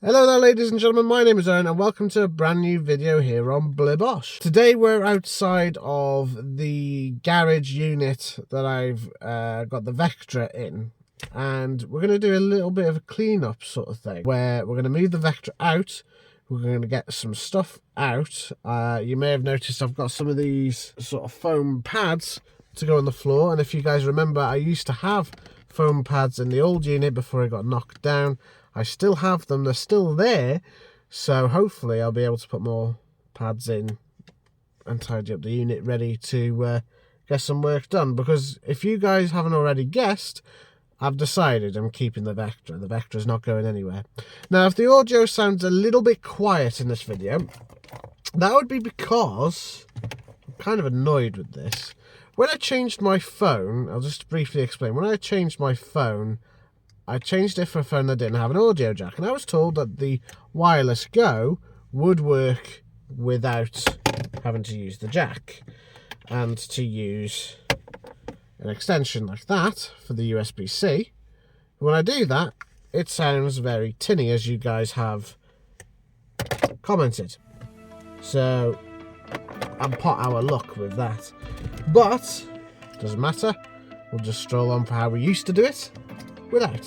Hello there ladies and gentlemen, my name is Owen and welcome to a brand new video here on BLURBOSH. Today we're outside of the garage unit that I've got the Vectra in, and we're going to do a little bit of a clean-up sort of thing where we're going to move the Vectra out. We're going to get some stuff out. You may have noticed I've got some of these sort of foam pads to go on the floor, and if you guys remember, I used to have foam pads in the old unit before I got knocked down. I still have them, they're still there, so hopefully I'll be able to put more pads in and tidy up the unit ready to get some work done, because if you guys haven't already guessed, I've decided I'm keeping the Vectra. The Vectra's not going anywhere. Now, if the audio sounds a little bit quiet in this video, that would be because I'm kind of annoyed with this. When I changed my phone, I'll just briefly explain. When I changed my phone, I changed it for a phone that didn't have an audio jack, and I was told that the Wireless Go would work without having to use the jack, and to use an extension like that for the USB-C. When I do that, it sounds very tinny, as you guys have commented. So I'm pot our luck with that, but doesn't matter. We'll just stroll on for how we used to do it without.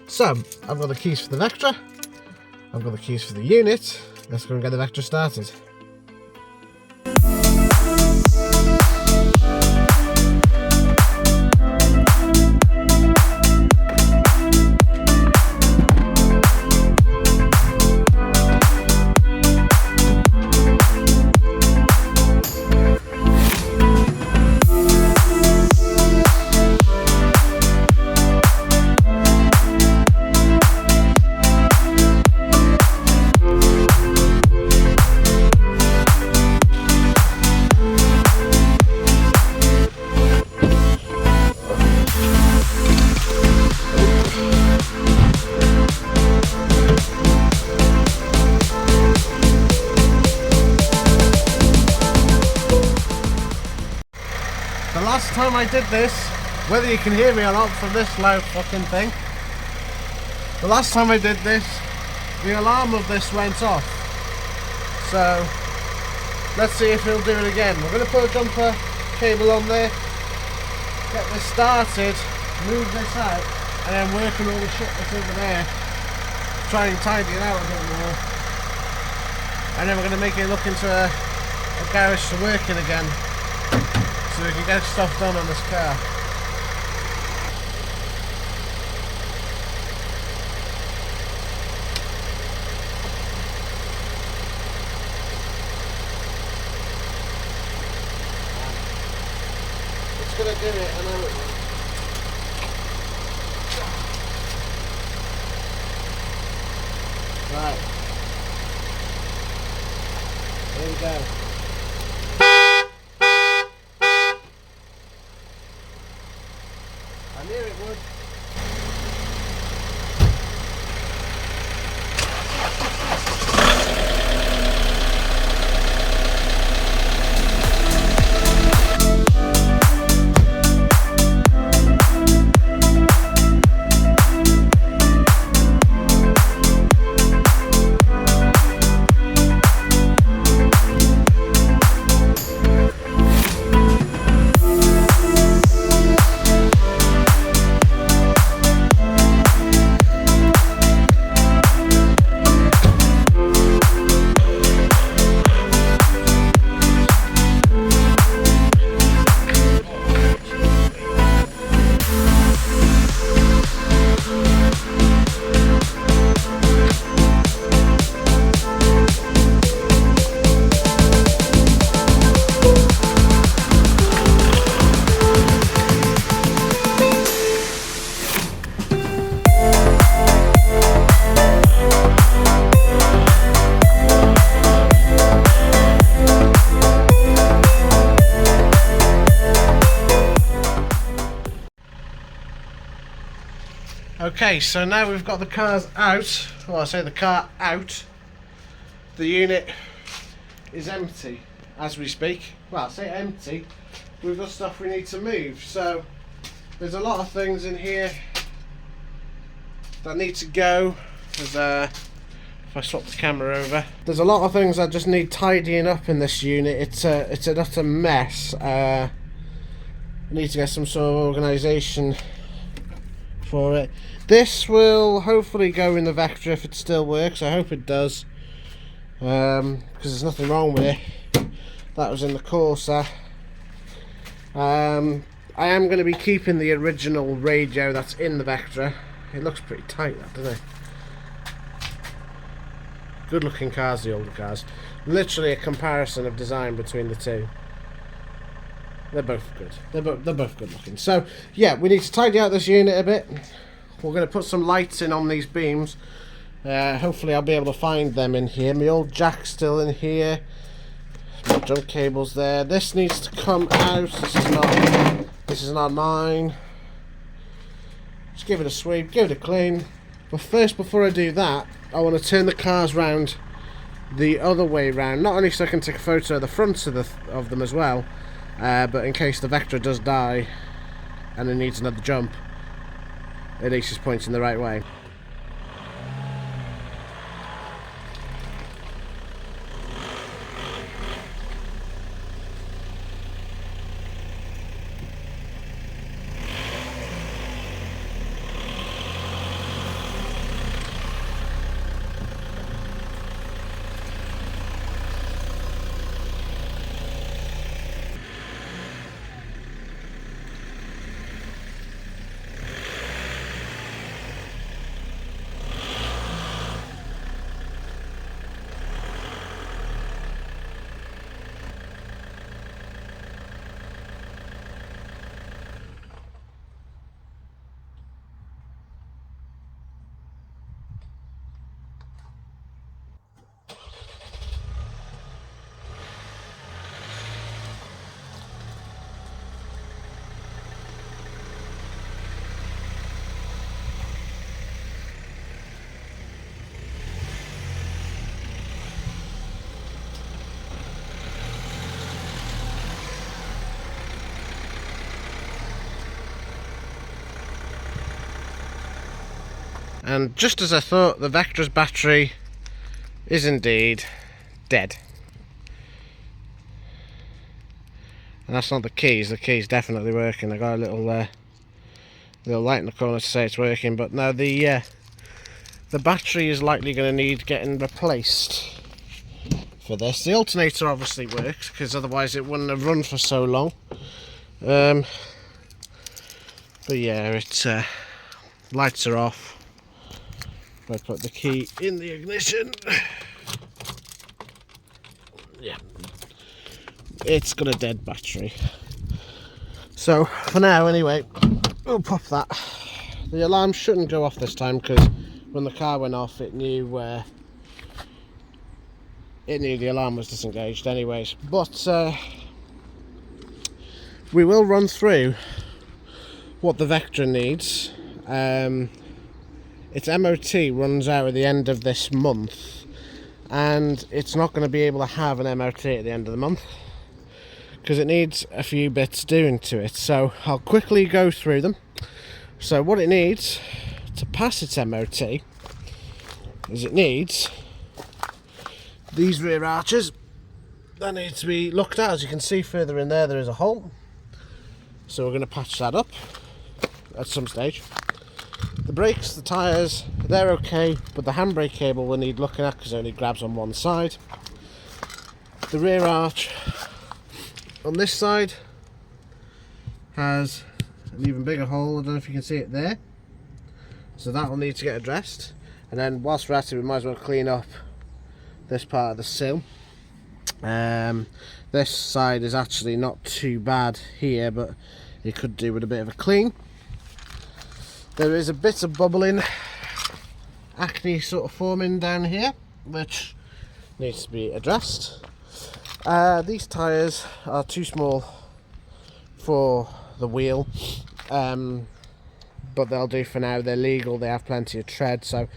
So I've got the keys for the Vectra, I've got the keys for the unit. Let's go and get the Vectra started. The last time I did this, whether you can hear me or not from this loud fucking thing, the last time I did this, the alarm of this went off. So let's see if it'll do it again. We're going to put a jumper cable on there, get this started, move this out, and then work on all the shit that's over there, try and tidy it out a bit more, and then we're going to make it look into a garage to work in again, so we can get stuff done on this car. It's gonna do it, I know it will. Right. Here we go. I knew it would. Okay, so now we've got the cars out, well I say the car out, the unit is empty as we speak. Well, I say empty, we've got stuff we need to move, so there's a lot of things in here that need to go. There's if I swap the camera over. There's a lot of things that just need tidying up in this unit. It's an utter mess. I need to get some sort of organisation for it. This will hopefully go in the Vectra if it still works. I hope it does, because there's nothing wrong with it. That was in the Corsa. I am going to be keeping the original radio that's in the Vectra. It looks pretty tight, that, doesn't it? Good looking cars, the older cars. Literally a comparison of design between the two. They're both good. They're both good looking. So yeah, we need to tidy out this unit a bit. We're going to put some lights in on these beams. Hopefully I'll be able to find them in here. My old jack's still in here. My junk cable's there. This needs to come out. This is not mine. Just give it a sweep, give it a clean. But first, before I do that, I want to turn the cars round the other way round. Not only so I can take a photo of the fronts of them as well, but in case the Vectra does die and it needs another jump, at least it's pointing the right way. And just as I thought, the Vectra's battery is indeed dead. And that's not the keys. The key's definitely working. I got a little light in the corner to say it's working, but no, the battery is likely going to need getting replaced for this. The alternator obviously works, because otherwise it wouldn't have run for so long. But yeah, it's lights are off. I put the key in the ignition. Yeah, it's got a dead battery. So for now, anyway, we'll pop that. The alarm shouldn't go off this time, because when the car went off, it knew the alarm was disengaged. Anyways, but we will run through what the Vectra needs. Its MOT runs out at the end of this month, and it's not going to be able to have an MOT at the end of the month because it needs a few bits doing to it. So I'll quickly go through them. So what it needs to pass its MOT is it needs these rear arches that need to be looked at. As you can see further in there, there is a hole, so we're going to patch that up at some stage. The brakes, the tyres, they're okay, but the handbrake cable will need looking at because it only grabs on one side. The rear arch on this side has an even bigger hole. I don't know if you can see it there, so that will need to get addressed. And then whilst we're at it, we might as well clean up this part of the sill. This side is actually not too bad here, but it could do with a bit of a clean. There is a bit of bubbling, acne sort of forming down here, which needs to be addressed. These tyres are too small for the wheel, but they'll do for now. They're legal, they have plenty of tread, so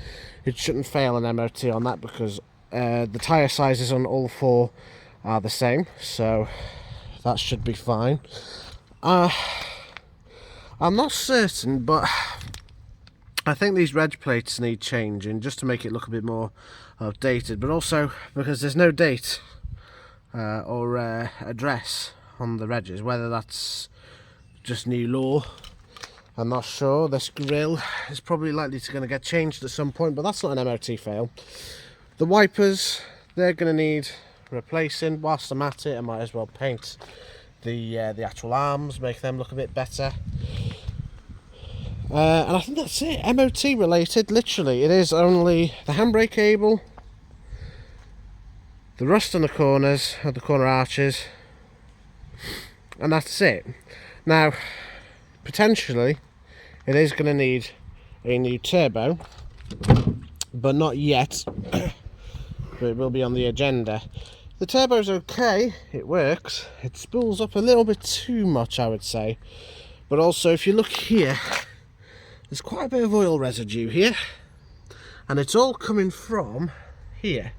it shouldn't fail an MOT on that, because the tyre sizes on all four are the same, so that should be fine. I'm not certain, but I think these reg plates need changing just to make it look a bit more updated, but also because there's no date or address on the regs, whether that's just new law. I'm not sure. This grille is probably likely to going to get changed at some point, but that's not an MOT fail. The wipers, they're going to need replacing. Whilst I'm at it, I might as well paint the actual arms, make them look a bit better. And I think that's it. MOT related, literally. It is only the handbrake cable, the rust on the corners of the corner arches, and that's it. Now, potentially, it is going to need a new turbo, but not yet. But it will be on the agenda. The turbo's okay, it works. It spools up a little bit too much, I would say. But also, if you look here, there's quite a bit of oil residue here. And it's all coming from here,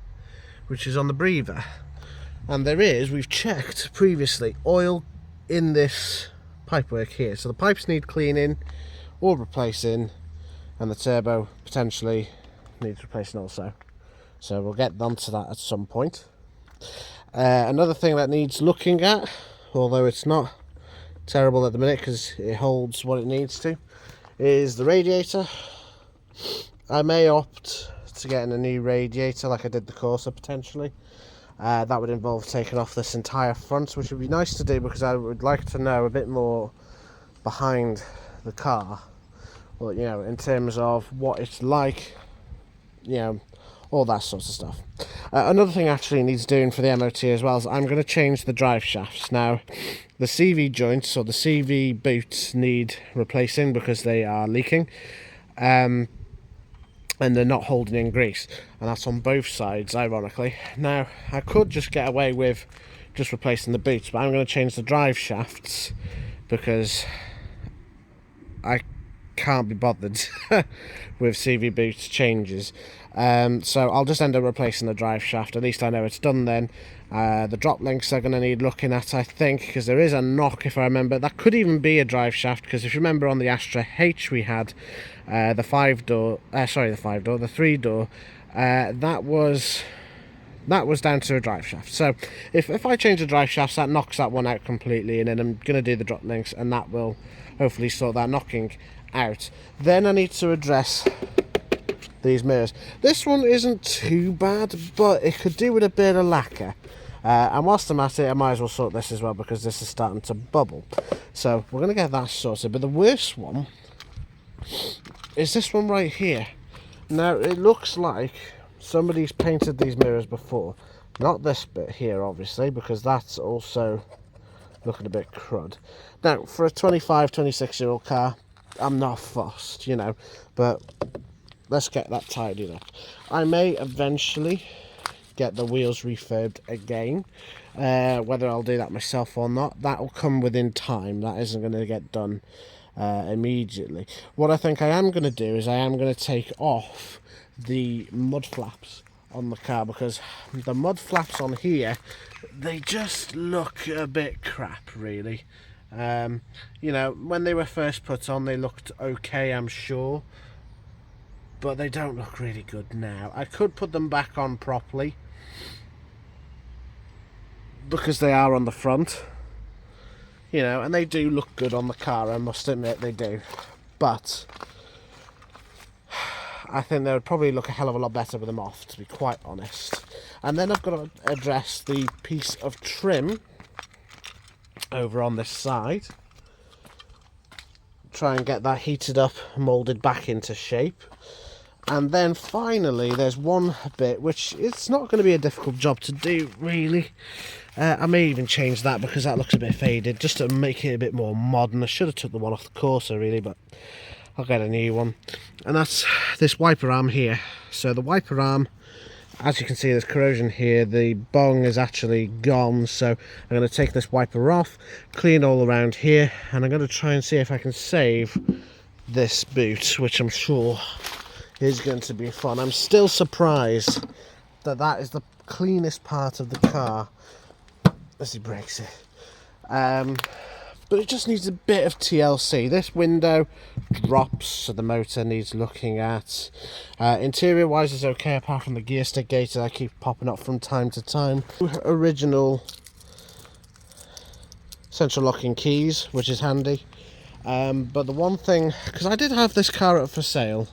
which is on the breather. And there is, we've checked previously, oil in this pipework here. So the pipes need cleaning or replacing, and the turbo potentially needs replacing also. So we'll get onto that at some point. Another thing that needs looking at, although it's not terrible at the minute because it holds what it needs to, is the radiator. I may opt to getting a new radiator like I did the Corsa potentially. That would involve taking off this entire front, which would be nice to do because I would like to know a bit more behind the car. Well, you know, in terms of what it's like, you know, all that sort of stuff. Another thing actually needs doing for the MOT as well is I'm going to change the drive shafts. Now, the CV joints or the CV boots need replacing because they are leaking. And they're not holding in grease, and that's on both sides, ironically. Now, I could just get away with just replacing the boots, but I'm going to change the drive shafts because I can't be bothered with CV boots changes. So I'll just end up replacing the drive shaft. At least I know it's done then. The drop links are going to need looking at, I think, because there is a knock, if I remember. That could even be a drive shaft, because if you remember on the Astra H we had the 3-door, that was down to a drive shaft. So if I change the drive shafts, that knocks that one out completely, and then I'm going to do the drop links, and that will hopefully sort that knocking out. Then I need to address these mirrors. This one isn't too bad, but it could do with a bit of lacquer. And whilst I'm at it, I might as well sort this as well because this is starting to bubble. So we're going to get that sorted. But the worst one is this one right here. Now, it looks like somebody's painted these mirrors before. Not this bit here, obviously, because that's also looking a bit crud. Now, for a 25, 26-year-old car, I'm not fussed, you know, but let's get that tidied up. I may eventually get the wheels refurbed again. Whether I'll do that myself or not, that will come within time. That isn't going to get done immediately. What I think I am going to do is I am going to take off the mud flaps on the car, because the mud flaps on here, they just look a bit crap, really. You know, when they were first put on, they looked okay, I'm sure, but they don't look really good now. I could put them back on properly because they are on the front, you know, and they do look good on the car, I must admit they do, but I think they would probably look a hell of a lot better with them off, to be quite honest. And then I've got to address the piece of trim over on this side. Try and get that heated up, moulded back into shape. And then finally there's one bit which it's not going to be a difficult job to do, really. I may even change that because that looks a bit faded, just to make it a bit more modern. I should have took the one off the Corsa, really, but I'll get a new one. And that's this wiper arm here. So the wiper arm, as you can see, there's corrosion here. The bung is actually gone, so I'm going to take this wiper off, clean all around here, and I'm going to try and see if I can save this boot, which I'm sure is going to be fun. I'm still surprised that that is the cleanest part of the car as he breaks it. but it just needs a bit of TLC. This window drops, so the motor needs looking at. Interior wise is okay, apart from the gear stick gauge that I keep popping up from time to time. Original central locking keys, which is handy. But the one thing, because I did have this car up for sale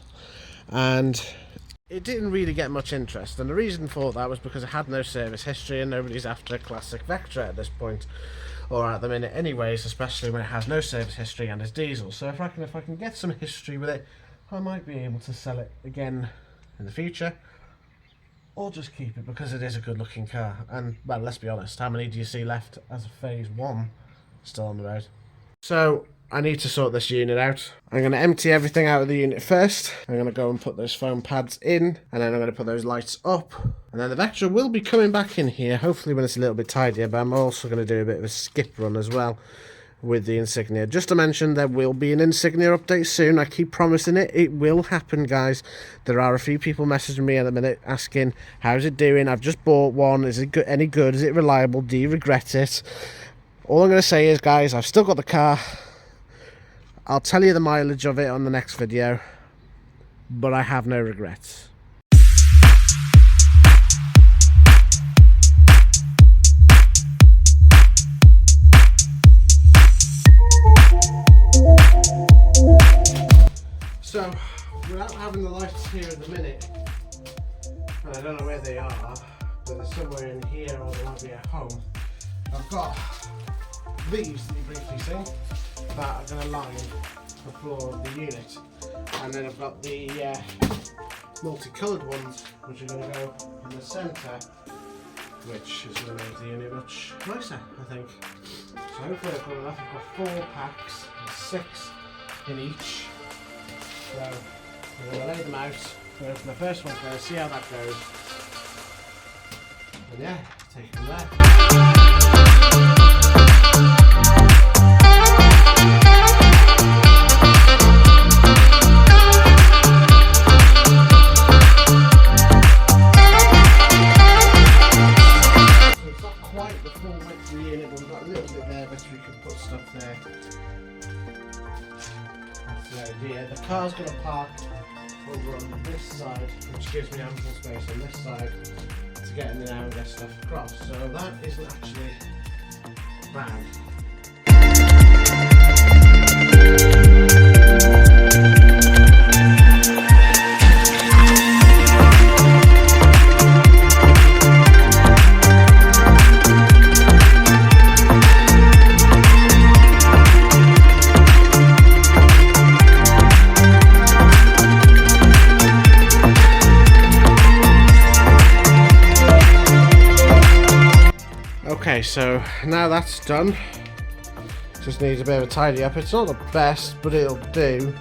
and it didn't really get much interest, and the reason for that was because it had no service history and nobody's after a classic Vectra at this point, or at the minute anyways, especially when it has no service history and is diesel. So if I can get some history with it, I might be able to sell it again in the future, or just keep it because it is a good looking car. And well, let's be honest, how many do you see left as a phase 1 still on the road? So I need to sort this unit out. I'm going to empty everything out of the unit first. I'm going to go and put those foam pads in, and then I'm going to put those lights up. And then the Vectra will be coming back in here, hopefully when it's a little bit tidier, but I'm also going to do a bit of a skip run as well with the insignia. Just to mention, there will be an insignia update soon. I keep promising it. It will happen, guys. There are a few people messaging me at the minute asking, how's it doing? I've just bought one. Is it any good? Is it reliable? Do you regret it? All I'm going to say is, guys, I've still got the car. I'll tell you the mileage of it on the next video, but I have no regrets. So, without having the lights here at the minute, and I don't know where they are, but they're somewhere in here or they might be at home, I've got these that you briefly seen that are going to line the floor of the unit, and then I've got the multicoloured ones which are going to go in the centre, which is going to make the unit much nicer, I think. So hopefully I've got enough. I've got 4 packs, 6 in each, so I'm going to lay them out, go for the first one first, see how that goes, and yeah, take it from there. The car's going to park over on this side, which gives me ample space on this side to get in and out and get stuff across, so that isn't actually bad. Okay, so now that's done, just needs a bit of a tidy up. It's not the best, but it'll do.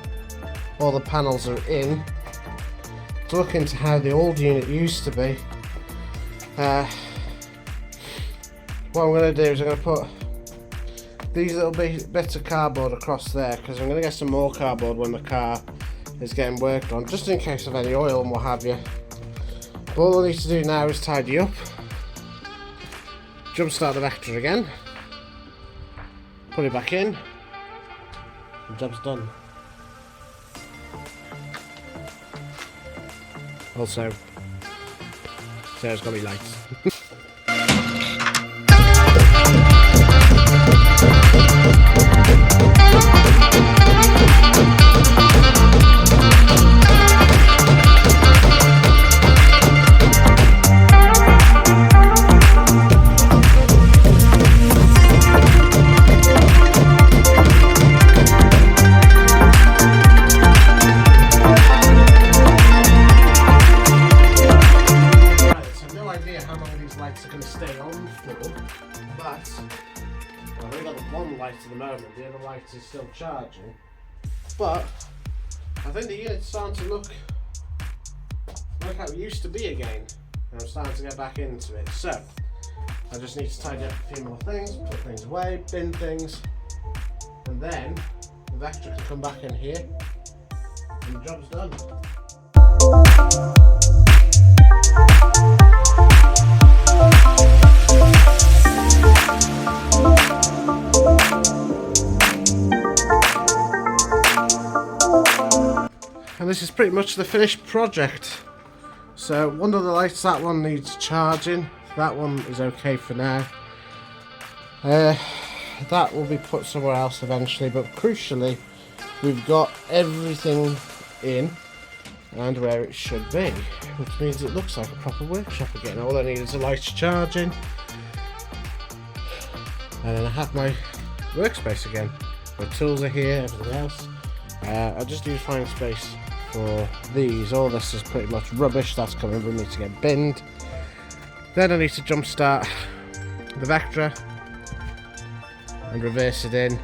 All the panels are in. To look into how the old unit used to be, what I'm going to do is I'm going to put these little bits of cardboard across there, because I'm going to get some more cardboard when the car is getting worked on, just in case of any oil and what have you. But all I need to do now is tidy up, jump start the Vectra again, put it back in, the job's done. Also, Sarah's got me lights. Lights are going to stay on for, but I've only got the one light at the moment, the other light is still charging, but I think the unit's starting to look how it used to be again, and I'm starting to get back into it. So I just need to tidy up a few more things, put things away, bin things, and then the Vectra can come back in here and the job's done. pretty much the finished project. So one of the lights, that one needs charging. That one is okay for now. That will be put somewhere else eventually, but crucially we've got everything in and where it should be, which means it looks like a proper workshop again. All I need is the lights charging, and then I have my workspace again. My tools are here, everything else. I just need to find space for these. All this is pretty much rubbish that's coming with me to get binned. Then I need to jump start the Vectra and reverse it in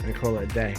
and call it a day.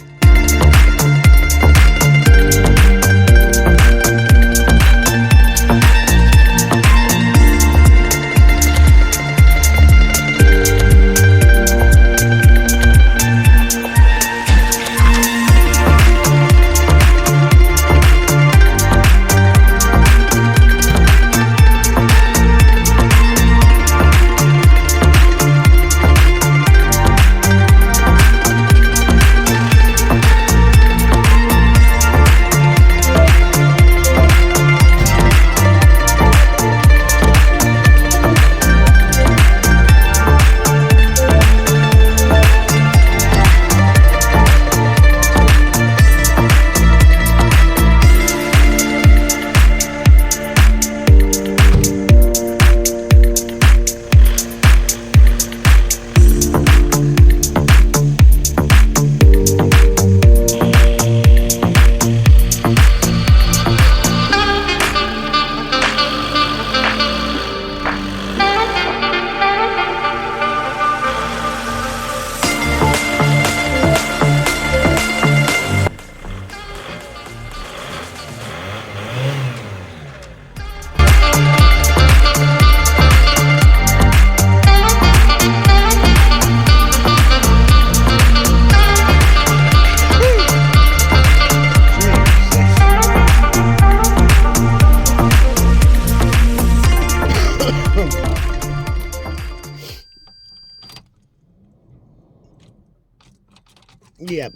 Yeah,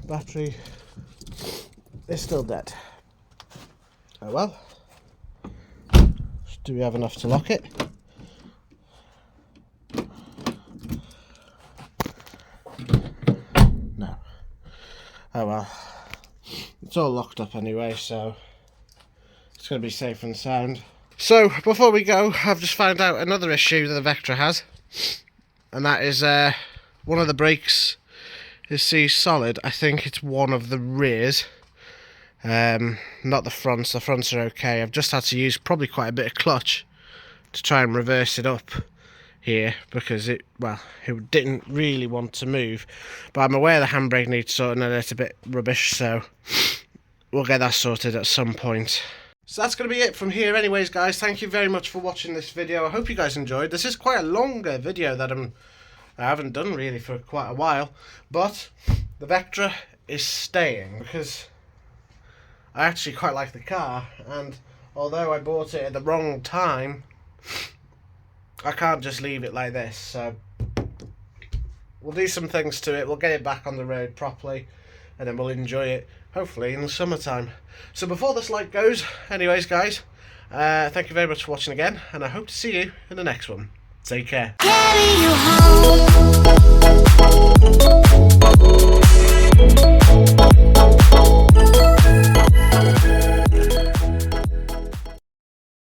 battery is still dead. Oh well. Do we have enough to lock it? No. Oh well. It's all locked up anyway, so it's going to be safe and sound. So, before we go, I've just found out another issue that the Vectra has. And that is one of the brakes is solid. I think it's one of the rears. Not the fronts. The fronts are okay. I've just had to use probably quite a bit of clutch to try and reverse it up here because it didn't really want to move. But I'm aware the handbrake needs sorting and it's a bit rubbish, so we'll get that sorted at some point. So that's going to be it from here anyways, guys. Thank you very much for watching this video. I hope you guys enjoyed. This is quite a longer video that I haven't done really for quite a while, but the Vectra is staying because I actually quite like the car, and although I bought it at the wrong time, I can't just leave it like this. So we'll do some things to it, we'll get it back on the road properly, and then we'll enjoy it hopefully in the summertime. So before this light goes, anyways guys, thank you very much for watching again, and I hope to see you in the next one. Take care. Carry you home.